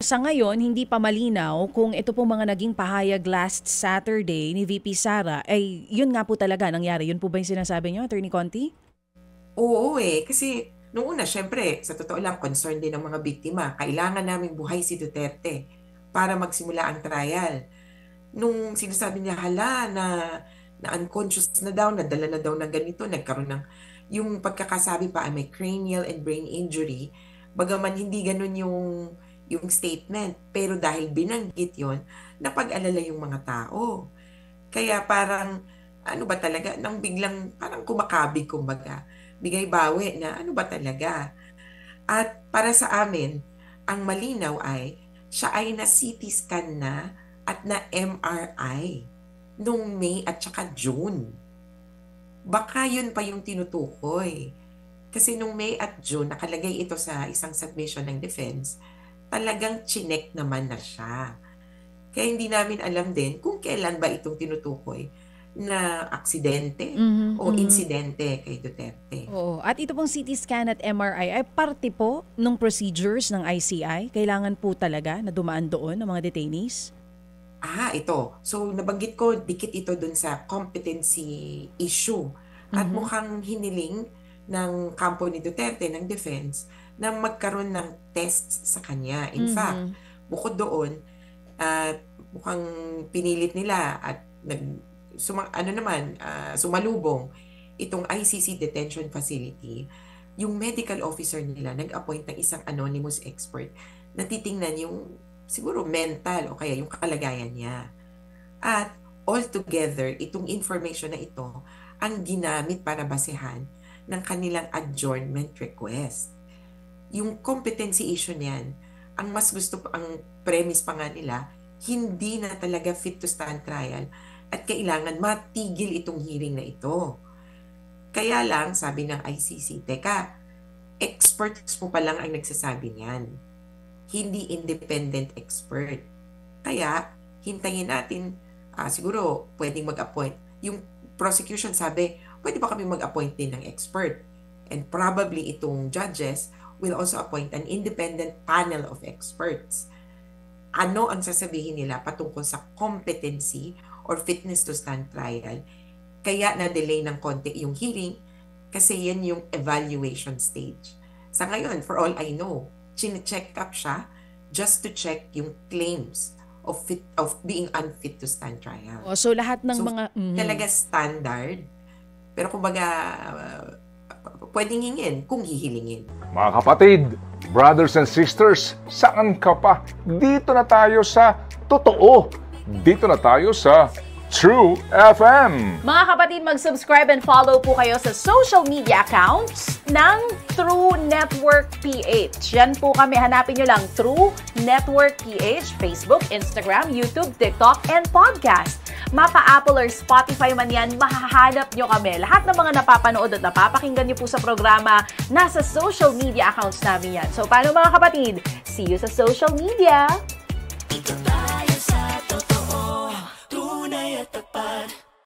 sa ngayon, hindi pa malinaw kung ito pong mga naging pahayag last Saturday ni VP Sara, ay yun nga po talaga nangyari. Yun po ba yung sinasabi niyo, Attorney Conti? Oo kasi nung una, syempre, sa totoo lang, concern din ng mga biktima. Kailangan naming buhay si Duterte para magsimula ang trial. Nung sinasabi niya, hala, na unconscious na daw, nadala na daw ng ganito, nagkaroon ng, yung pagkakasabi pa, may cranial and brain injury, bagaman hindi ganun yung statement, pero dahil binanggit yon, napag-alala yung mga tao. Kaya parang, ano ba talaga, nang biglang parang kumakabig, kumbaga, bigay bawi na ano ba talaga. At para sa amin, ang malinaw ay, siya ay na CT scan na at na MRI nung May at saka June. Baka yun pa yung tinutukoy. Kasi nung May at June, nakalagay ito sa isang submission ng defense, talagang chinek naman na siya. Kaya hindi namin alam din kung kailan ba itong tinutukoy na aksidente o insidente kay Duterte. Oo. At ito pong CT scan at MRI ay parte po ng procedures ng ICI? Kailangan po talaga na dumaan doon ng mga detainees? Ito. So, nabanggit ko, dikit ito dun sa competency issue. At mukhang hiniling ng kampo ni Duterte, ng defense, na magkaroon ng tests sa kanya. In fact, bukod doon, mukhang pinilit nila at sumalubong itong ICC detention facility. Yung medical officer nila nag-appoint ng isang anonymous expert na titingnan yung siguro mental o kaya yung kalagayan niya. At altogether, itong information na ito ang ginamit para basehan ng kanilang adjournment request. Yung competency issue niyan, ang premise pa nga nila, hindi na talaga fit to stand trial at kailangan matigil itong hearing na ito. Kaya lang, sabi ng ICC, teka, experts mo pa lang ang nagsasabi niyan. Hindi independent expert. Kaya, hintayin natin, siguro pwedeng mag-appoint. Yung prosecution sabi, pwede ba kami mag-appoint din ng expert? And probably itong judges will also appoint an independent panel of experts. Ano ang sasabihin nila patungkol sa competency or fitness to stand trial? Kaya na-delay ng konti yung hearing kasi yan yung evaluation stage. Sa ngayon, for all I know, chine-check up siya just to check yung claims of being unfit to stand trial. So lahat ng mga talaga standard, pero kumbaga pwedeng hingin kung hihilingin. Mga kapatid, brothers and sisters, saan ka pa? Dito na tayo sa totoo. Dito na tayo sa True FM. Mga kapatid, mag-subscribe and follow po kayo sa social media accounts ng True Network PH. Yan po kami. Hanapin nyo lang True Network PH, Facebook, Instagram, YouTube, TikTok, and podcast. Mapa Apple or Spotify man yan, mahahanap nyo kami. Lahat ng mga napapanood at napapakinggan nyo po sa programa, nasa social media accounts namin yan. So, paano mga kapatid? See you sa social media!